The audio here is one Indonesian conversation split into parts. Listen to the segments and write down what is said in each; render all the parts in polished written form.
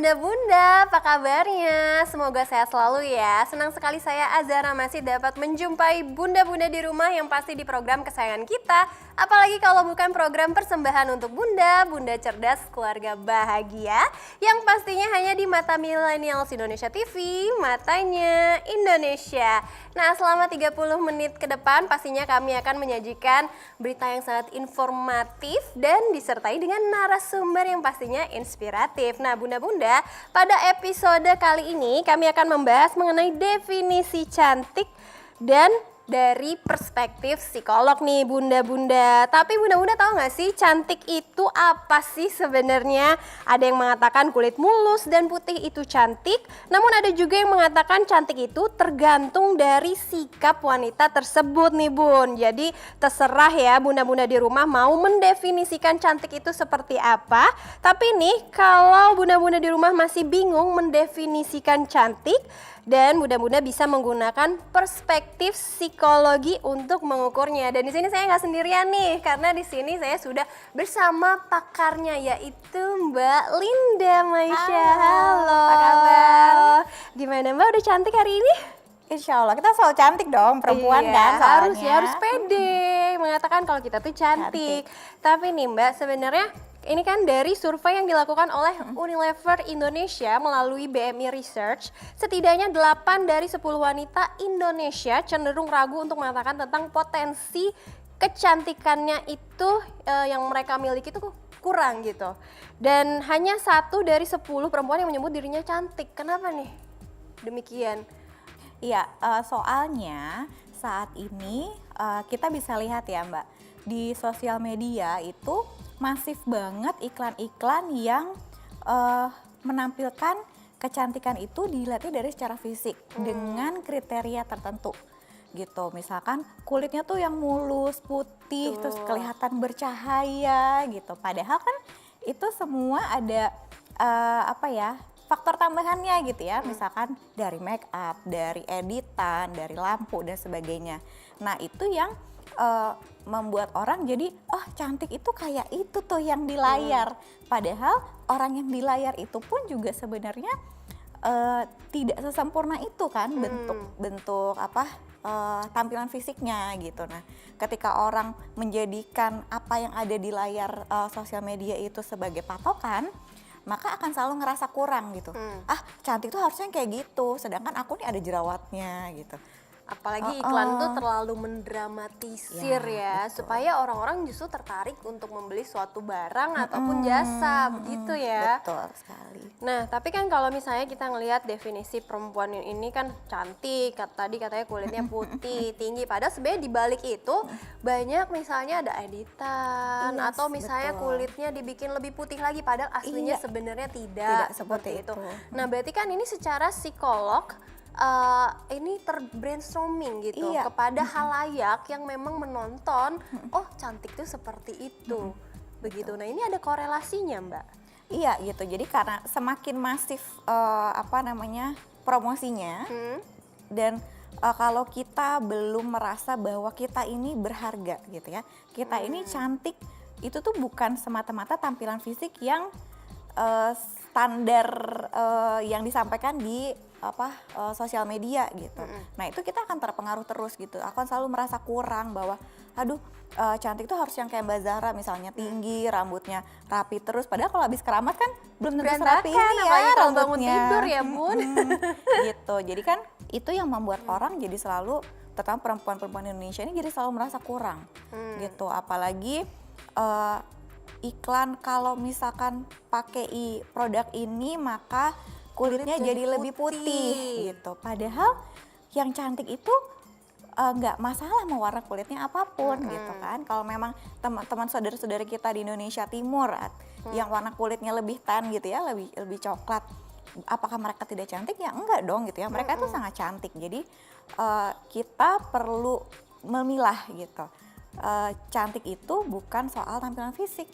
bunda-bunda, apa kabarnya? Semoga sehat selalu ya. Senang sekali saya Azara masih dapat menjumpai bunda-bunda di rumah yang pasti di program kesayangan kita. Apalagi kalau bukan program persembahan untuk bunda, bunda cerdas, keluarga bahagia. Yang pastinya hanya di Mata Millennials Indonesia TV, matanya Indonesia. Nah, selama 30 menit ke depan pastinya kami akan menyajikan berita yang sangat informatif dan disertai dengan narasumber yang pastinya inspiratif. Nah, bunda-bunda, pada episode kali ini kami akan membahas mengenai definisi cantik dan dari perspektif psikolog nih bunda-bunda. Tapi bunda-bunda tahu nggak sih cantik itu apa sih sebenarnya? Ada yang mengatakan kulit mulus dan putih itu cantik. Namun ada juga yang mengatakan cantik itu tergantung dari sikap wanita tersebut nih bun. Jadi terserah ya bunda-bunda di rumah mau mendefinisikan cantik itu seperti apa. Tapi nih kalau bunda-bunda di rumah masih bingung mendefinisikan cantik, dan bunda-bunda bisa menggunakan perspektif psikologi untuk mengukurnya. Dan di sini saya nggak sendirian nih, karena di sini saya sudah bersama pakarnya yaitu Mbak Linda Maisha. Halo. Apa kabar? Gimana Mbak, udah cantik hari ini? Insya Allah, kita selalu cantik dong, perempuan Iya, kan soalnya. harus pede mengatakan kalau kita tuh cantik. Tapi nih Mbak, sebenarnya ini kan dari survei yang dilakukan oleh Unilever Indonesia melalui BMI Research, setidaknya 8 dari 10 wanita Indonesia cenderung ragu untuk mengatakan tentang potensi kecantikannya itu yang mereka miliki itu kurang gitu. Dan hanya 1 dari 10 perempuan yang menyebut dirinya cantik. Kenapa nih? Demikian. Iya, soalnya saat ini kita bisa lihat ya Mbak, di sosial media itu masif banget iklan-iklan yang menampilkan kecantikan itu dilihatnya dari secara fisik dengan kriteria tertentu gitu. Misalkan kulitnya tuh yang mulus, putih, terus kelihatan bercahaya gitu. Padahal kan itu semua ada faktor tambahannya gitu ya, misalkan dari make up, dari editan, dari lampu dan sebagainya. Nah itu yang membuat orang jadi, oh cantik itu kayak itu tuh yang di layar. Padahal orang yang di layar itu pun juga sebenarnya tidak sesempurna itu kan bentuk tampilan fisiknya gitu. Nah ketika orang menjadikan apa yang ada di layar sosial media itu sebagai patokan, maka akan selalu ngerasa kurang gitu. Ah cantik tuh harusnya kayak gitu, sedangkan aku nih ada jerawatnya gitu. Apalagi iklan itu terlalu mendramatisir ya, supaya orang-orang justru tertarik untuk membeli suatu barang ataupun jasa, begitu ya. Betul sekali. Nah, tapi kan kalau misalnya kita ngelihat definisi perempuan ini kan cantik, tadi katanya kulitnya putih, tinggi, padahal sebenarnya di balik itu banyak misalnya ada editan Yes, atau misalnya betul. kulitnya dibikin lebih putih lagi, padahal aslinya Iya. sebenarnya tidak seperti seperti itu. itu. Nah, berarti kan ini secara psikolog ini terbrainstorming gitu Iya. kepada halayak yang memang menonton, oh cantik tuh seperti itu, begitu. Nah ini ada korelasinya Mbak. Iya gitu, jadi karena semakin masif promosinya dan kalau kita belum merasa bahwa kita ini berharga gitu ya, kita ini cantik, itu tuh bukan semata-mata tampilan fisik yang standar yang disampaikan di sosial media gitu. Nah itu kita akan terpengaruh terus gitu, akan selalu merasa kurang bahwa aduh cantik tuh harus yang kayak Mbak Zara misalnya, tinggi, rambutnya rapi terus, padahal kalau habis keramat kan belum tentu serapi ini ya apalagi kalau bangun rambutnya. tidur ya bun. Gitu, jadi kan itu yang membuat orang jadi selalu, terutama perempuan-perempuan Indonesia ini jadi selalu merasa kurang gitu, apalagi iklan kalau misalkan pakai produk ini maka kulitnya jadi lebih putih gitu. Padahal yang cantik itu nggak masalah mau warna kulitnya apapun gitu kan. Kalau memang teman-teman saudara-saudara kita di Indonesia Timur yang warna kulitnya lebih tan gitu ya, lebih coklat, apakah mereka tidak cantik? Ya enggak dong gitu ya. Mereka tuh sangat cantik. Jadi kita perlu memilah gitu. cantik itu bukan soal tampilan fisik.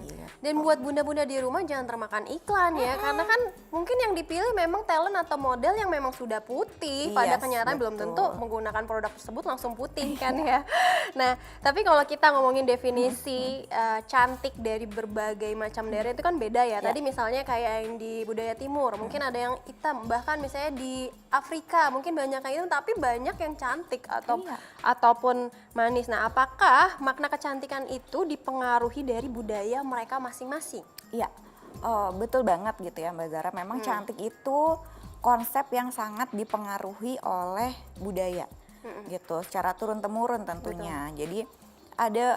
Gitu. Dan buat bunda-bunda di rumah jangan termakan iklan ya, karena kan mungkin yang dipilih memang talent atau model yang memang sudah putih, pada Yes, kenyataan belum betul. tentu menggunakan produk tersebut langsung putih kan ya. Nah, tapi kalau kita ngomongin definisi cantik dari berbagai macam daerah itu kan beda ya. Tadi misalnya kayak yang di budaya timur, mungkin ada yang hitam, bahkan misalnya di Afrika mungkin banyak yang hitam tapi banyak yang cantik atau Iya. ataupun manis. Nah, apakah makna kecantikan itu dipengaruhi dari budaya mereka masing-masing? Iya, betul banget gitu ya Mbak Zara. Memang cantik itu konsep yang sangat dipengaruhi oleh budaya, gitu. Secara turun temurun tentunya. Jadi ada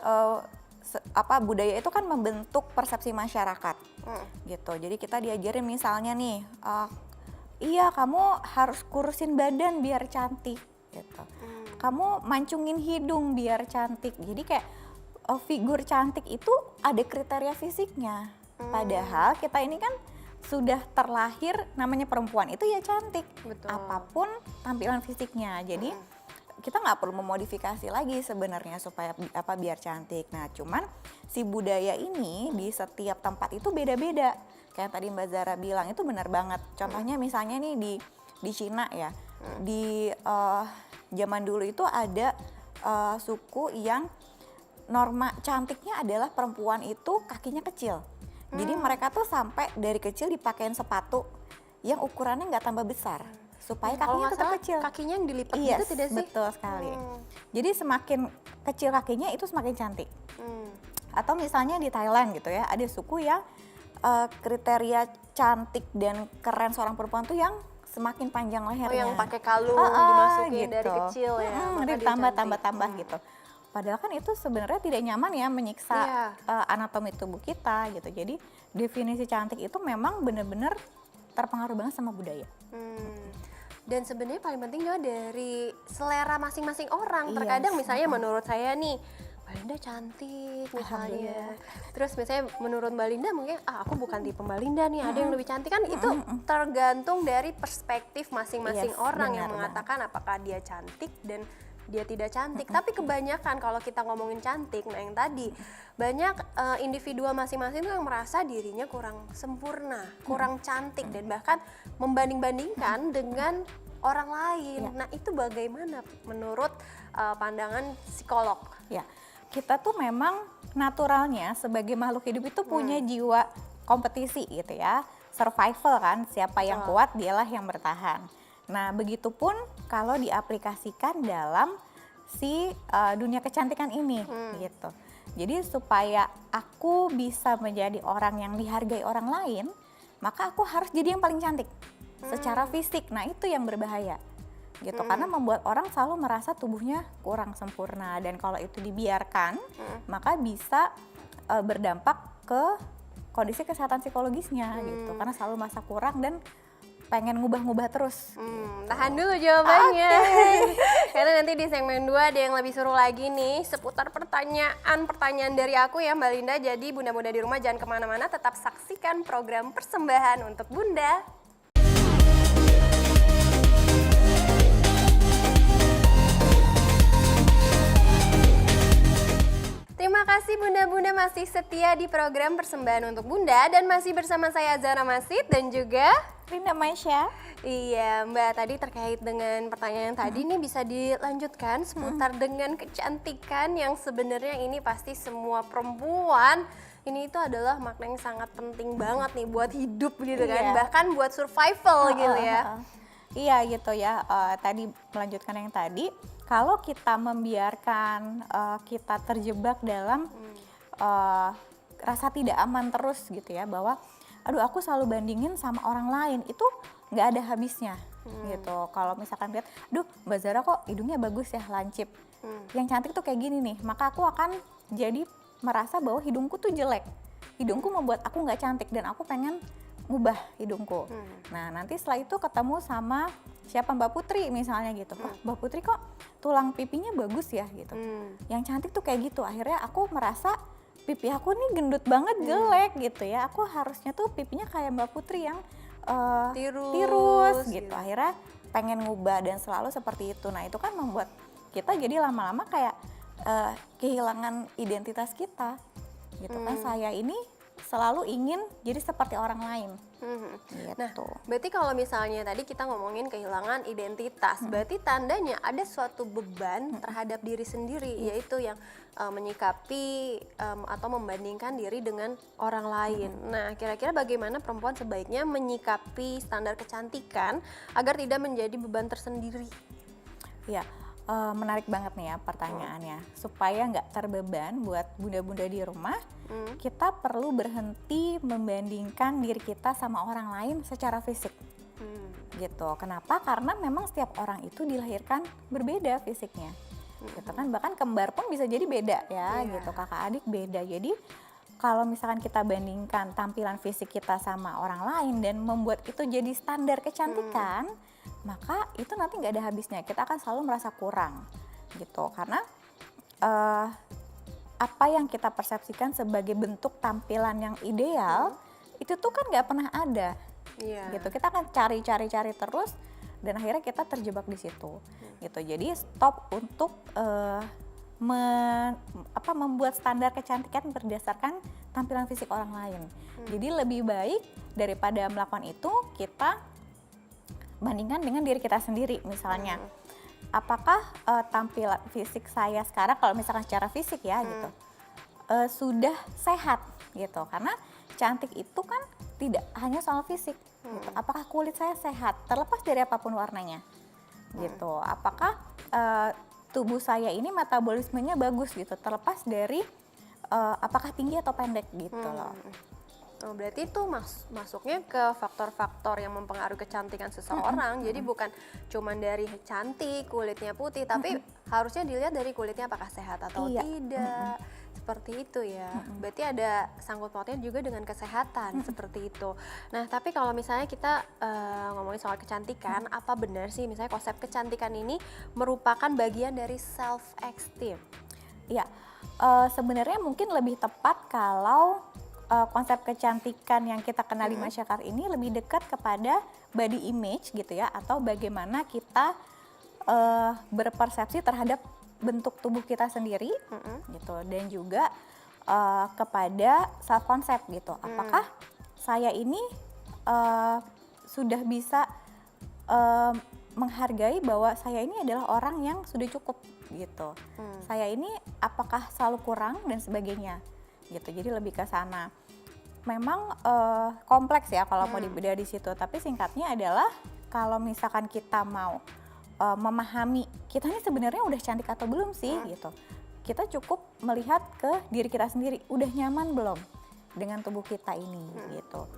budaya itu kan membentuk persepsi masyarakat, gitu. Jadi kita diajarin misalnya nih, iya kamu harus kurusin badan biar cantik, gitu. Kamu mancungin hidung biar cantik. Jadi kayak figur cantik itu ada kriteria fisiknya. Padahal kita ini kan sudah terlahir namanya perempuan itu ya cantik. Betul. Apapun tampilan fisiknya. Jadi kita nggak perlu memodifikasi lagi sebenarnya supaya biar cantik. Nah, cuman si budaya ini di setiap tempat itu beda-beda. Kayak tadi Mbak Zara bilang itu benar banget. Contohnya misalnya nih di Cina ya. Di zaman dulu itu ada suku yang norma cantiknya adalah perempuan itu kakinya kecil. Jadi mereka tuh sampai dari kecil dipakein sepatu yang ukurannya nggak tambah besar supaya Kalau kakinya nggak tetap salah kecil. kakinya yang dilipat Yes, gitu tidak sih? betul sekali. Jadi semakin kecil kakinya itu semakin cantik. Atau misalnya di Thailand gitu ya, ada suku yang kriteria cantik dan keren seorang perempuan tuh yang semakin panjang Oh, lehernya. yang pakai kalung dimasukin gitu. dari kecil ya. maka dia Ditambah cantik. tambah gitu. Padahal kan itu sebenarnya tidak nyaman ya menyiksa Iya. anatomi tubuh kita gitu. Jadi definisi cantik itu memang benar-benar terpengaruh banget sama budaya. Dan sebenarnya paling penting juga dari selera masing-masing orang. Yes. Terkadang misalnya menurut saya nih, Mbak Linda cantik misalnya. Terus misalnya menurut Mbak Linda mungkin aku bukan tipe Mbak Linda nih, ada yang lebih cantik kan itu tergantung dari perspektif masing-masing Yes, orang yang benar mengatakan apakah dia cantik dan dia tidak cantik. Tapi kebanyakan kalau kita ngomongin cantik, nah yang tadi banyak individual masing-masing tuh yang merasa dirinya kurang sempurna, kurang cantik dan bahkan membanding-bandingkan dengan orang lain. Nah, itu bagaimana menurut pandangan psikolog? Ya, kita tuh memang naturalnya sebagai makhluk hidup itu punya jiwa kompetisi gitu ya. Survival kan, siapa yang kuat dialah yang bertahan. Nah, begitupun kalau diaplikasikan dalam si dunia kecantikan ini gitu. Jadi supaya aku bisa menjadi orang yang dihargai orang lain, maka aku harus jadi yang paling cantik secara fisik. Nah, itu yang berbahaya. Gitu, karena membuat orang selalu merasa tubuhnya kurang sempurna dan kalau itu dibiarkan, maka bisa berdampak ke kondisi kesehatan psikologisnya gitu. Karena selalu merasa kurang dan pengen ngubah-ngubah terus. Tahan dulu jawabannya. Karena nanti di segmen 2 ada yang lebih seru lagi nih seputar pertanyaan dari aku ya Mbak Linda. Jadi bunda-bunda di rumah jangan kemana-mana, tetap saksikan program persembahan untuk Bunda. Terima kasih bunda-bunda masih setia di program persembahan untuk Bunda dan masih bersama saya Zara Masid dan juga Linda Maisha. Iya Mbak, tadi terkait dengan pertanyaan yang tadi nih bisa dilanjutkan seputar dengan kecantikan yang sebenarnya ini pasti semua perempuan ini itu adalah makna yang sangat penting banget nih buat hidup gitu kan, Iya. bahkan buat survival gitu ya. Iya gitu ya, tadi melanjutkan yang tadi, kalau kita membiarkan kita terjebak dalam rasa tidak aman terus gitu ya, bahwa aduh aku selalu bandingin sama orang lain, itu nggak ada habisnya gitu. Kalau misalkan lihat, duh Mbak Zara kok hidungnya bagus ya, lancip, yang cantik tuh kayak gini nih, maka aku akan jadi merasa bahwa hidungku tuh jelek, hidungku membuat aku nggak cantik dan aku pengen ngubah hidungku. Nah nanti setelah itu ketemu sama siapa Mbak Putri misalnya gitu, oh, Mbak Putri kok tulang pipinya bagus ya gitu, yang cantik tuh kayak gitu. Akhirnya aku merasa pipi aku nih gendut banget, jelek gitu ya, aku harusnya tuh pipinya kayak Mbak Putri yang tirus gitu. Akhirnya pengen ngubah dan selalu seperti itu. Nah itu kan membuat kita jadi lama-lama kayak kehilangan identitas kita gitu kan. Saya ini selalu ingin jadi seperti orang lain. Nah, Gitu. berarti kalau misalnya tadi kita ngomongin kehilangan identitas, berarti tandanya ada suatu beban terhadap diri sendiri, yaitu yang menyikapi atau membandingkan diri dengan orang lain. Nah, kira-kira bagaimana perempuan sebaiknya menyikapi standar kecantikan agar tidak menjadi beban tersendiri? Ya, menarik banget nih ya pertanyaannya. Supaya nggak terbeban buat bunda-bunda di rumah, kita perlu berhenti membandingkan diri kita sama orang lain secara fisik. Gitu. Kenapa? Karena memang setiap orang itu dilahirkan berbeda fisiknya. Gitu kan, bahkan kembar pun bisa jadi beda ya, gitu. Kakak adik beda. Jadi kalau misalkan kita bandingkan tampilan fisik kita sama orang lain dan membuat itu jadi standar kecantikan, maka itu nanti nggak ada habisnya. Kita akan selalu merasa kurang, gitu. Karena apa yang kita persepsikan sebagai bentuk tampilan yang ideal, itu tuh kan nggak pernah ada. Gitu. Kita akan cari terus dan akhirnya kita terjebak di situ. Gitu. Jadi stop untuk membuat standar kecantikan berdasarkan tampilan fisik orang lain. Jadi lebih baik daripada melakukan itu, kita bandingkan dengan diri kita sendiri. Misalnya, apakah tampilan fisik saya sekarang, kalau misalkan secara fisik ya gitu, sudah sehat gitu. Karena cantik itu kan tidak hanya soal fisik gitu. Apakah kulit saya sehat terlepas dari apapun warnanya gitu. Apakah tubuh saya ini metabolismenya bagus gitu, terlepas dari apakah tinggi atau pendek gitu loh. Oh, berarti itu masuknya ke faktor-faktor yang mempengaruhi kecantikan seseorang. Jadi bukan cuma dari cantik, kulitnya putih, tapi harusnya dilihat dari kulitnya apakah sehat atau tidak. Seperti itu ya. Berarti ada sangkut pautnya juga dengan kesehatan, seperti itu. Nah, tapi kalau misalnya kita ngomongin soal kecantikan, apa benar sih misalnya konsep kecantikan ini merupakan bagian dari self esteem? Iya, sebenarnya mungkin lebih tepat kalau konsep kecantikan yang kita kenal di masyarakat ini lebih dekat kepada body image gitu ya, atau bagaimana kita berpersepsi terhadap bentuk tubuh kita sendiri gitu, dan juga kepada self concept gitu. Apakah saya ini sudah bisa menghargai bahwa saya ini adalah orang yang sudah cukup gitu. Saya ini apakah selalu kurang dan sebagainya gitu. Jadi lebih ke sana. Memang kompleks ya kalau mau dibedah di situ, tapi singkatnya adalah kalau misalkan kita mau memahami kita ini sebenarnya udah cantik atau belum sih gitu. Kita cukup melihat ke diri kita sendiri, udah nyaman belum dengan tubuh kita ini gitu.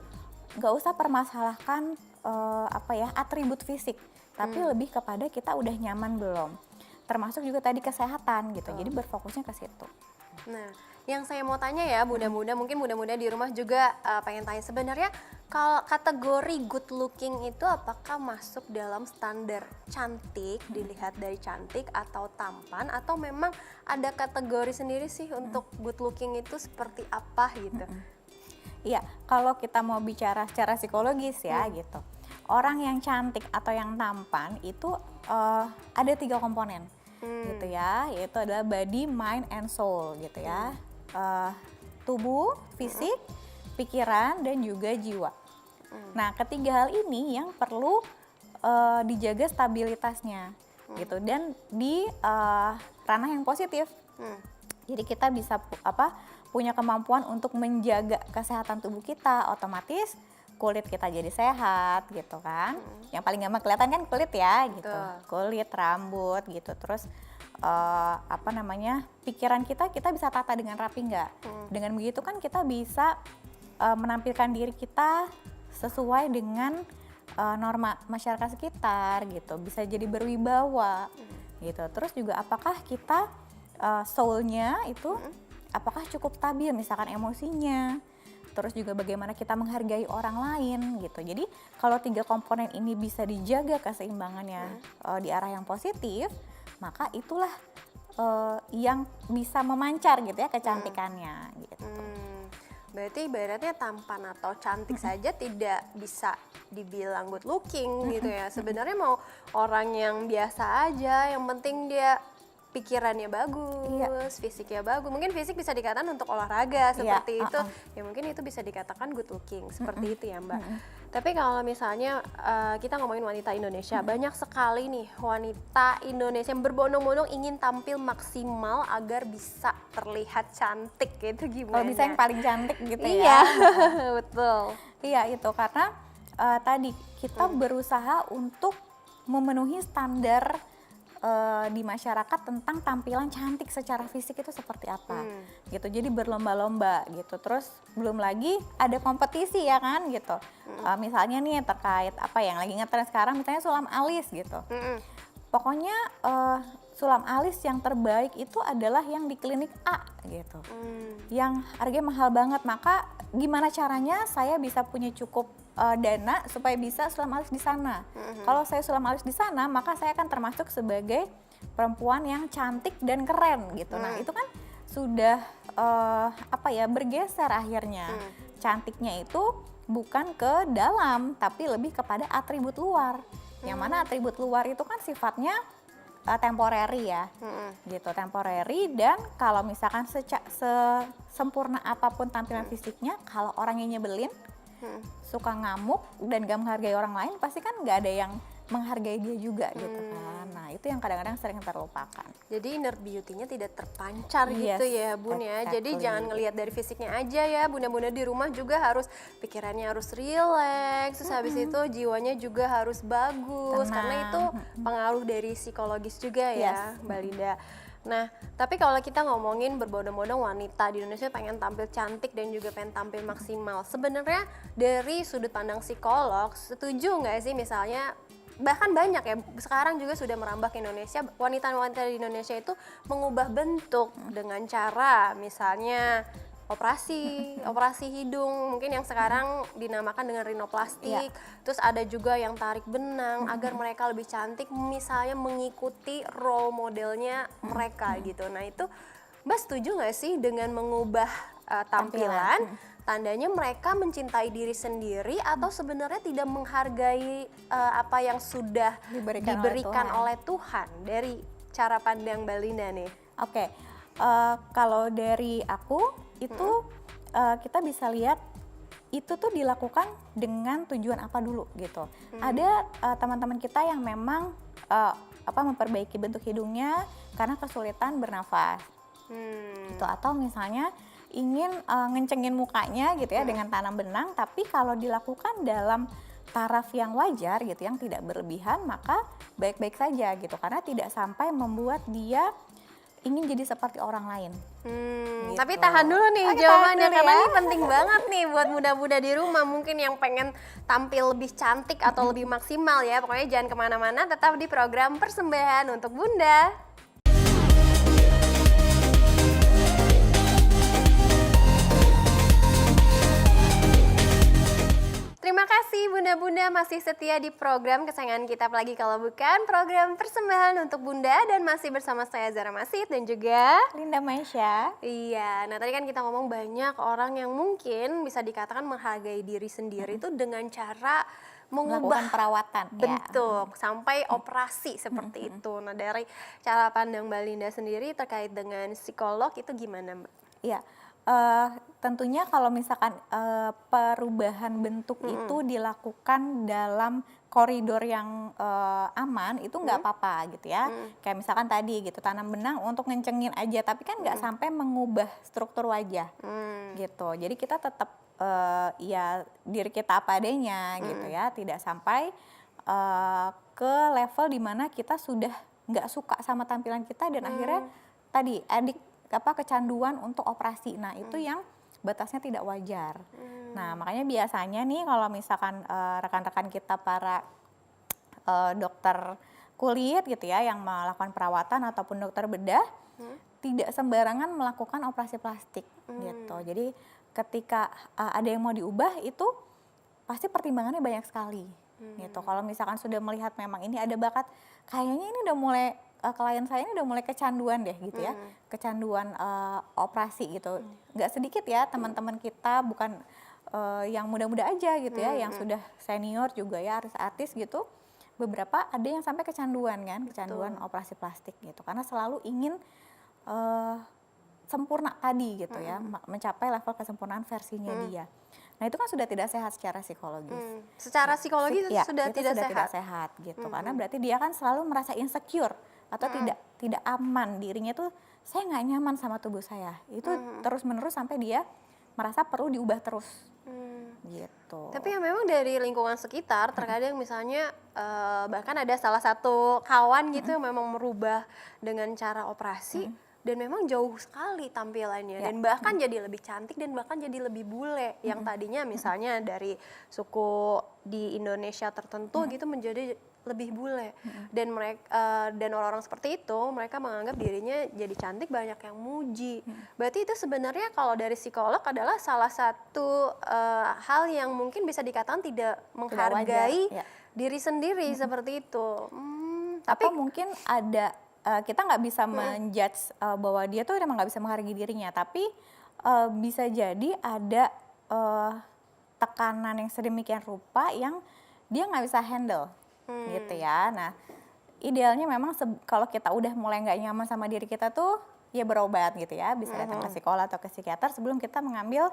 Nggak usah permasalahkan atribut fisik, tapi lebih kepada kita udah nyaman belum. Termasuk juga tadi kesehatan gitu. Jadi berfokusnya ke situ. Nah, yang saya mau tanya ya, muda-muda mungkin muda-muda di rumah juga pengen tanya, sebenarnya kalau kategori good looking itu apakah masuk dalam standar cantik, dilihat dari cantik atau tampan, atau memang ada kategori sendiri sih untuk good looking itu seperti apa gitu? Iya, kalau kita mau bicara secara psikologis ya gitu, orang yang cantik atau yang tampan itu ada 3 komponen gitu ya, yaitu adalah body, mind, and soul gitu ya. Tubuh, fisik, pikiran, dan juga jiwa. Nah, ketiga hal ini yang perlu dijaga stabilitasnya gitu, dan di ranah yang positif. Jadi kita bisa punya kemampuan untuk menjaga kesehatan tubuh kita, otomatis kulit kita jadi sehat gitu kan. Yang paling gampang kelihatan kan kulit ya gitu. Kulit, rambut gitu. Terus pikiran kita bisa tata dengan rapi nggak? Dengan begitu kan kita bisa menampilkan diri kita sesuai dengan norma masyarakat sekitar gitu, bisa jadi berwibawa gitu. Terus juga apakah kita soul-nya itu apakah cukup stabil, misalkan emosinya, terus juga bagaimana kita menghargai orang lain gitu. Jadi kalau 3 komponen ini bisa dijaga keseimbangannya di arah yang positif, maka itulah yang bisa memancar gitu ya kecantikannya gitu. Berarti ibaratnya tampan atau cantik saja tidak bisa dibilang good looking gitu ya. Sebenarnya mau orang yang biasa aja, yang penting dia pikirannya bagus, fisiknya bagus. Mungkin fisik bisa dikatakan untuk olahraga seperti itu. Ya mungkin itu bisa dikatakan good looking seperti itu ya Mbak. Tapi kalau misalnya kita ngomongin wanita Indonesia, banyak sekali nih wanita Indonesia yang berbondong-bondong ingin tampil maksimal agar bisa terlihat cantik, gitu gimana? Kalau bisa yang paling cantik gitu ya. Iya, betul. Iya itu karena tadi kita berusaha untuk memenuhi standar di masyarakat tentang tampilan cantik secara fisik itu seperti apa gitu. Jadi berlomba-lomba gitu. Terus belum lagi ada kompetisi ya kan gitu. Misalnya nih terkait apa yang lagi ngetren sekarang, misalnya sulam alis gitu. Pokoknya sulam alis yang terbaik itu adalah yang di klinik A gitu. Yang harganya mahal banget. Maka gimana caranya saya bisa punya cukup dana supaya bisa sulam alis di sana. Kalau saya sulam alis di sana, maka saya akan termasuk sebagai perempuan yang cantik dan keren gitu. Nah, itu kan sudah bergeser akhirnya. Cantiknya itu bukan ke dalam, tapi lebih kepada atribut luar. Yang mana atribut luar itu kan sifatnya temporary ya. Gitu, temporary, dan kalau misalkan sesempurna apapun tampilan fisiknya, kalau orangnya nyebelin, suka ngamuk dan gak menghargai orang lain, pasti kan gak ada yang menghargai dia juga gitu kan. Nah itu yang kadang-kadang sering terlupakan. Jadi inner beauty-nya tidak terpancar gitu ya Bun ya. Jadi jangan ngelihat dari fisiknya aja ya, bunda-bunda di rumah juga harus pikirannya harus rileks, terus habis itu jiwanya juga harus bagus. Tenang. Karena itu pengaruh dari psikologis juga ya Mbak Linda. Nah, tapi kalau kita ngomongin berbondong-bondong wanita di Indonesia pengen tampil cantik dan juga pengen tampil maksimal, sebenarnya dari sudut pandang psikolog, setuju nggak sih misalnya, bahkan banyak ya, sekarang juga sudah merambah ke Indonesia, wanita-wanita di Indonesia itu mengubah bentuk dengan cara misalnya operasi hidung, mungkin yang sekarang dinamakan dengan rinoplastik. Terus ada juga yang tarik benang agar mereka lebih cantik, misalnya mengikuti role modelnya mereka gitu. Nah itu Mbak setuju nggak sih dengan mengubah tampilan? Tandanya mereka mencintai diri sendiri atau sebenarnya tidak menghargai apa yang sudah diberikan oleh Tuhan dari cara pandang Mbak Linda nih? Oke, kalau dari aku itu kita bisa lihat itu tuh dilakukan dengan tujuan apa dulu gitu. Ada teman-teman kita yang memang memperbaiki bentuk hidungnya karena kesulitan bernafas, gitu. Atau misalnya ingin ngencengin mukanya gitu ya dengan tanam benang, tapi kalau dilakukan dalam taraf yang wajar gitu, yang tidak berlebihan, maka baik-baik saja gitu, karena tidak sampai membuat dia ingin jadi seperti orang lain. Gitu. Tapi tahan dulu nih jawabannya, karena ini penting banget nih buat muda-muda di rumah mungkin yang pengen tampil lebih cantik atau lebih maksimal ya. Pokoknya jangan kemana-mana, tetap di program Persembahan untuk Bunda. Terima kasih bunda-bunda masih setia di program kesayangan kita, apalagi kalau bukan program Persembahan untuk Bunda, dan masih bersama saya Zara Masid dan juga Linda Maisha. Iya, nah tadi kan kita ngomong banyak orang yang mungkin bisa dikatakan menghargai diri sendiri itu dengan cara mengubah Melakukan perawatan bentuk sampai operasi seperti itu. Nah dari cara pandang Mbak Linda sendiri terkait dengan psikolog itu gimana Mbak? Iya. Tentunya kalau misalkan perubahan bentuk itu dilakukan dalam koridor yang aman, itu nggak apa-apa gitu ya. Kayak misalkan tadi gitu, tanam benang untuk ngencengin aja, tapi kan nggak sampai mengubah struktur wajah gitu. Jadi kita tetap ya diri kita apa adanya gitu ya, tidak sampai ke level dimana kita sudah nggak suka sama tampilan kita dan akhirnya tadi kecanduan untuk operasi. Nah itu yang batasnya tidak wajar. Nah makanya biasanya nih kalau misalkan rekan-rekan kita para dokter kulit gitu ya yang melakukan perawatan ataupun dokter bedah tidak sembarangan melakukan operasi plastik gitu. Jadi ketika ada yang mau diubah itu pasti pertimbangannya banyak sekali gitu. Kalau misalkan sudah melihat memang ini ada bakat, kayaknya ini udah mulai klien saya ini udah mulai kecanduan deh gitu ya, kecanduan operasi gitu. Nggak sedikit ya teman-teman kita, bukan yang muda-muda aja gitu ya, yang sudah senior juga ya, artis-artis gitu, beberapa ada yang sampai kecanduan kan, kecanduan operasi plastik gitu, karena selalu ingin sempurna tadi gitu ya, mencapai level kesempurnaan versinya dia. Nah itu kan sudah tidak sehat secara psikologis. Secara psikologi Ya, sudah itu tidak sudah sehat. tidak sehat gitu, karena berarti dia kan selalu merasa insecure atau tidak aman dirinya tuh, saya nggak nyaman sama tubuh saya. Itu terus menerus sampai dia merasa perlu diubah terus gitu. Tapi ya memang dari lingkungan sekitar terkadang misalnya bahkan ada salah satu kawan gitu yang memang merubah dengan cara operasi dan memang jauh sekali tampilannya dan bahkan jadi lebih cantik dan bahkan jadi lebih bule yang tadinya misalnya dari suku di Indonesia tertentu gitu menjadi lebih bule dan mereka dan orang-orang seperti itu mereka menganggap dirinya jadi cantik, banyak yang muji. Berarti itu sebenarnya kalau dari psikolog adalah salah satu hal yang mungkin bisa dikatakan tidak menghargai diri sendiri seperti itu. Tapi mungkin ada kita nggak bisa menjudge bahwa dia tuh emang nggak bisa menghargai dirinya, tapi bisa jadi ada tekanan yang sedemikian rupa yang dia nggak bisa handle gitu ya. Nah idealnya memang kalau kita udah mulai nggak nyaman sama diri kita tuh ya berobat gitu ya, bisa datang ke psikolog atau ke psikiater sebelum kita mengambil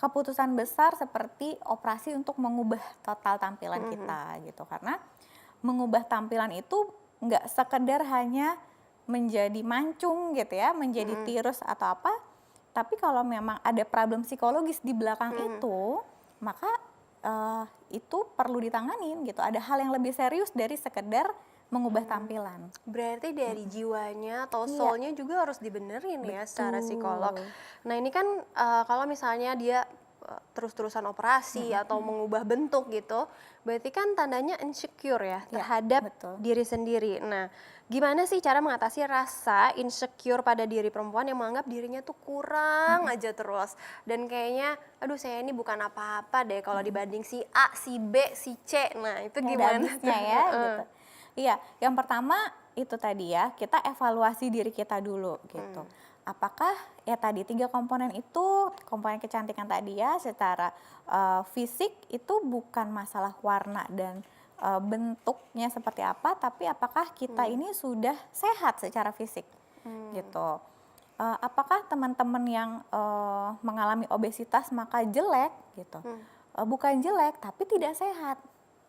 keputusan besar seperti operasi untuk mengubah total tampilan kita gitu. Karena mengubah tampilan itu nggak sekedar hanya menjadi mancung gitu ya, menjadi tirus atau apa, tapi kalau memang ada problem psikologis di belakang itu, maka itu perlu ditanganin gitu. Ada hal yang lebih serius dari sekedar mengubah tampilan. Berarti dari jiwanya atau soulnya juga harus dibenerin ya secara psikolog. Nah ini kan kalau misalnya dia terus-terusan operasi atau mengubah bentuk gitu, berarti kan tandanya insecure ya terhadap diri sendiri. Nah gimana sih cara mengatasi rasa insecure pada diri perempuan yang menganggap dirinya tuh kurang aja terus dan kayaknya aduh saya ini bukan apa-apa deh kalau dibanding si A, si B, si C. Nah itu gimana tuh? Ya gitu. Iya, yang pertama itu tadi ya, kita evaluasi diri kita dulu gitu. Apakah ya tadi 3 komponen itu, komponen kecantikan tadi ya, secara fisik itu bukan masalah warna dan bentuknya seperti apa, tapi apakah kita ini sudah sehat secara fisik gitu. Apakah teman-teman yang mengalami obesitas maka jelek gitu, bukan jelek tapi tidak sehat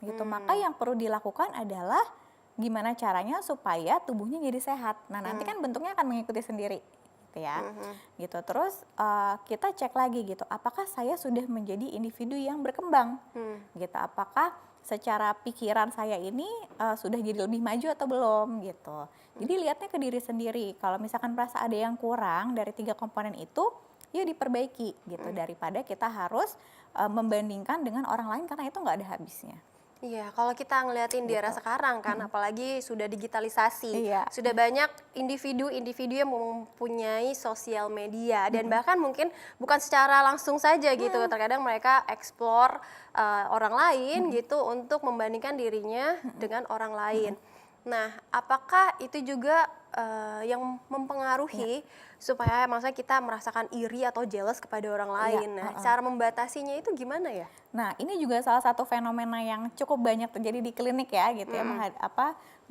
gitu. Maka yang perlu dilakukan adalah gimana caranya supaya tubuhnya jadi sehat. Nah nanti kan bentuknya akan mengikuti sendiri gitu ya. Gitu. Terus kita cek lagi gitu, apakah saya sudah menjadi individu yang berkembang gitu. Apakah secara pikiran saya ini sudah jadi lebih maju atau belum gitu. Jadi lihatnya ke diri sendiri. Kalau misalkan merasa ada yang kurang dari 3 komponen itu, yuk diperbaiki gitu. Daripada kita harus membandingkan dengan orang lain karena itu nggak ada habisnya. Iya, kalau kita ngeliatin di era sekarang kan, apalagi sudah digitalisasi, sudah banyak individu-individu yang mempunyai sosial media dan bahkan mungkin bukan secara langsung saja gitu, terkadang mereka explore orang lain gitu untuk membandingkan dirinya dengan orang lain. Nah, apakah itu juga yang mempengaruhi supaya maksudnya kita merasakan iri atau jealous kepada orang lain? Nah, cara membatasinya itu gimana ya? Nah, ini juga salah satu fenomena yang cukup banyak terjadi di klinik ya gitu ya,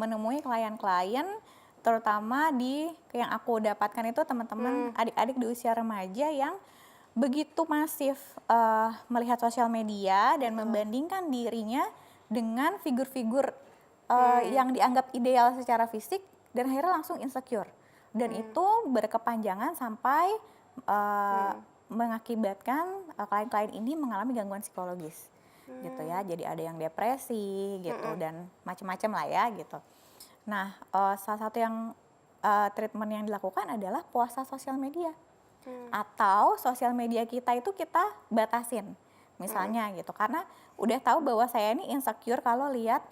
menemui klien-klien terutama yang aku dapatkan itu teman-teman adik-adik di usia remaja yang begitu masif melihat sosial media dan membandingkan dirinya dengan figur-figur yang dianggap ideal secara fisik dan akhirnya langsung insecure dan itu berkepanjangan sampai mengakibatkan klien-klien ini mengalami gangguan psikologis gitu ya. Jadi ada yang depresi gitu dan macam-macam lah ya gitu. Nah, salah satu yang treatment yang dilakukan adalah puasa sosial media. Atau sosial media kita itu kita batasin. Misalnya gitu. Karena udah tahu bahwa saya ini insecure kalau lihat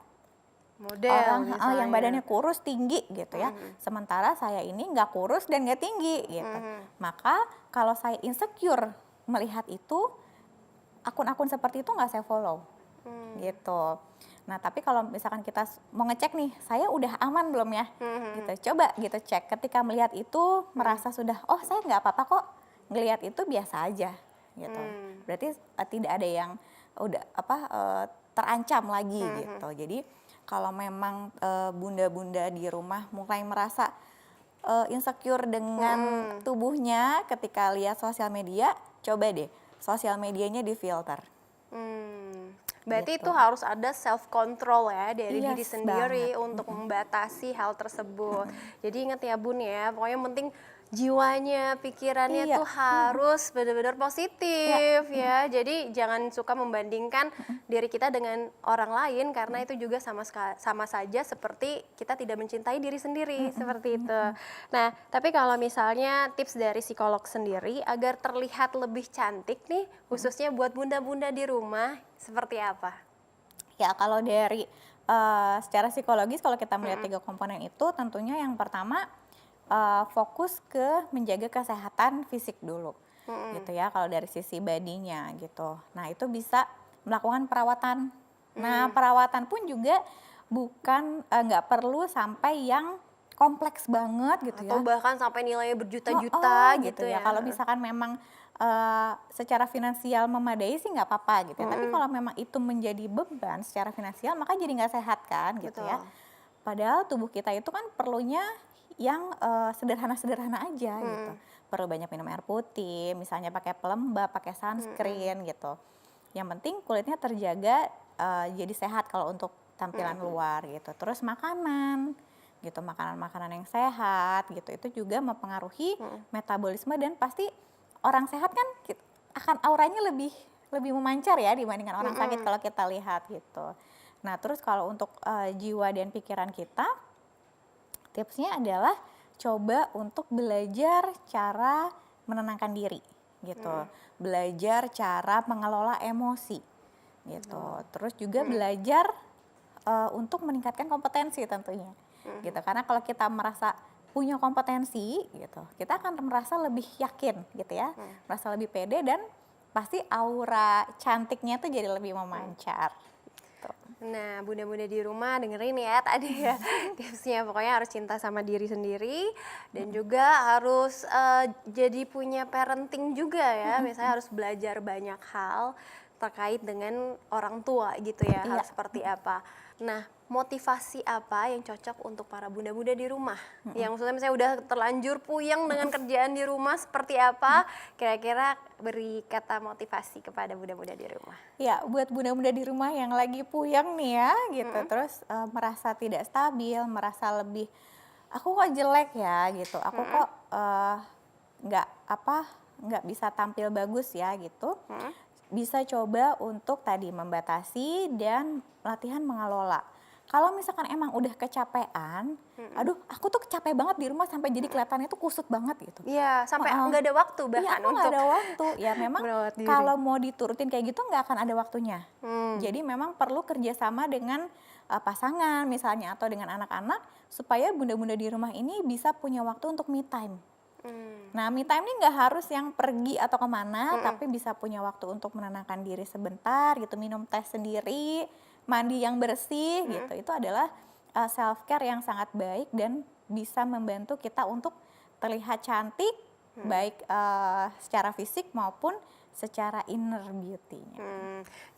model orang yang badannya kurus tinggi gitu ya, sementara saya ini nggak kurus dan nggak tinggi gitu. Maka kalau saya insecure melihat itu, akun-akun seperti itu nggak saya follow gitu. Nah tapi kalau misalkan kita mau ngecek nih, saya udah aman belum ya, gitu. Coba gitu cek. Ketika melihat itu merasa sudah, oh saya nggak apa-apa kok, ngelihat itu biasa aja gitu. Berarti tidak ada yang udah terancam lagi gitu. Jadi kalau memang bunda-bunda di rumah mulai merasa insecure dengan tubuhnya ketika lihat sosial media, coba deh sosial medianya difilter. Berarti Gitu. itu harus ada self control ya dari diri Yes, sendiri banget. untuk membatasi hal tersebut. Jadi ingat ya Bun ya, pokoknya yang penting jiwanya, pikirannya Iya. tuh harus benar-benar positif ya. Jadi jangan suka membandingkan diri kita dengan orang lain karena itu juga sama saja seperti kita tidak mencintai diri sendiri seperti itu. Nah, tapi kalau misalnya tips dari psikolog sendiri agar terlihat lebih cantik nih, khususnya buat bunda-bunda di rumah, seperti apa? Ya kalau dari secara psikologis kalau kita melihat 3 komponen itu tentunya yang pertama fokus ke menjaga kesehatan fisik dulu gitu ya kalau dari sisi badinya gitu. Nah itu bisa melakukan perawatan. Nah perawatan pun juga bukan nggak perlu sampai yang kompleks banget gitu ya. Atau bahkan sampai nilainya Oh, berjuta-juta gitu ya. Kalau misalkan memang secara finansial memadai sih nggak apa-apa gitu ya. Tapi kalau memang itu menjadi beban secara finansial maka jadi nggak sehat kan gitu ya. Betul. Padahal tubuh kita itu kan perlunya yang sederhana-sederhana aja gitu. Perlu banyak minum air putih, misalnya pakai pelembab, pakai sunscreen gitu. Yang penting kulitnya terjaga jadi sehat kalau untuk tampilan luar gitu. Terus makanan gitu, makanan-makanan yang sehat gitu. Itu juga mempengaruhi metabolisme dan pasti orang sehat kan akan auranya lebih memancar ya dibandingkan orang sakit kalau kita lihat gitu. Nah, terus kalau untuk jiwa dan pikiran kita, tipsnya adalah coba untuk belajar cara menenangkan diri gitu. Belajar cara mengelola emosi gitu. Terus juga belajar untuk meningkatkan kompetensi tentunya. Gitu. Karena kalau kita merasa punya kompetensi gitu, kita akan merasa lebih yakin gitu ya. Merasa lebih pede dan pasti aura cantiknya tuh jadi lebih memancar. Nah, bunda-bunda di rumah dengerin ya tadi ya tipsnya. Pokoknya harus cinta sama diri sendiri dan juga harus jadi punya parenting juga ya. Misalnya harus belajar banyak hal terkait dengan orang tua gitu ya, Iya. harus seperti apa. Nah, motivasi apa yang cocok untuk para bunda-bunda di rumah? Yang maksudnya misalnya udah terlanjur puyeng dengan kerjaan di rumah, seperti apa? Kira-kira beri kata motivasi kepada bunda-bunda di rumah. Ya, buat bunda-bunda di rumah yang lagi puyeng nih ya gitu, terus merasa tidak stabil, merasa lebih, aku kok jelek ya gitu, aku kok nggak bisa tampil bagus ya gitu. Bisa coba untuk tadi membatasi dan latihan mengelola. Kalau misalkan emang udah kecapean, aduh aku tuh capek banget di rumah sampai jadi kelihatannya tuh kusut banget gitu. Iya, sampai nggak ada waktu Iya, bahkan aku nggak untuk ada waktu. Ya memang merawat diri. kalau mau diturutin kayak gitu nggak akan ada waktunya. Jadi memang perlu kerjasama dengan pasangan misalnya atau dengan anak-anak supaya bunda-bunda di rumah ini bisa punya waktu untuk me time. Nah, me time ini nggak harus yang pergi atau kemana, tapi bisa punya waktu untuk menenangkan diri sebentar gitu, minum teh sendiri, mandi yang bersih gitu. Itu adalah self care yang sangat baik dan bisa membantu kita untuk terlihat cantik, baik secara fisik maupun secara inner beauty-nya.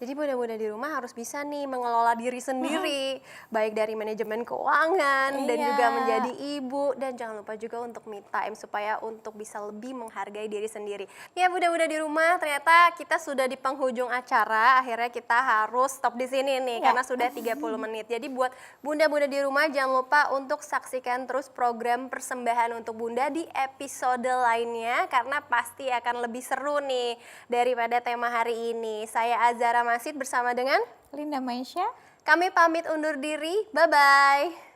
Jadi bunda-bunda di rumah harus bisa nih mengelola diri sendiri, baik dari manajemen keuangan dan Iya. juga menjadi ibu, dan jangan lupa juga untuk me time supaya untuk bisa lebih menghargai diri sendiri. Ya bunda-bunda di rumah, ternyata kita sudah di penghujung acara, akhirnya kita harus stop di sini nih karena sudah 30 menit. Jadi buat bunda-bunda di rumah jangan lupa untuk saksikan terus program persembahan untuk bunda di episode lainnya karena pasti akan lebih seru nih daripada tema hari ini. Saya Azara Masid bersama dengan Linda Maisha. kami pamit undur diri. Bye-bye.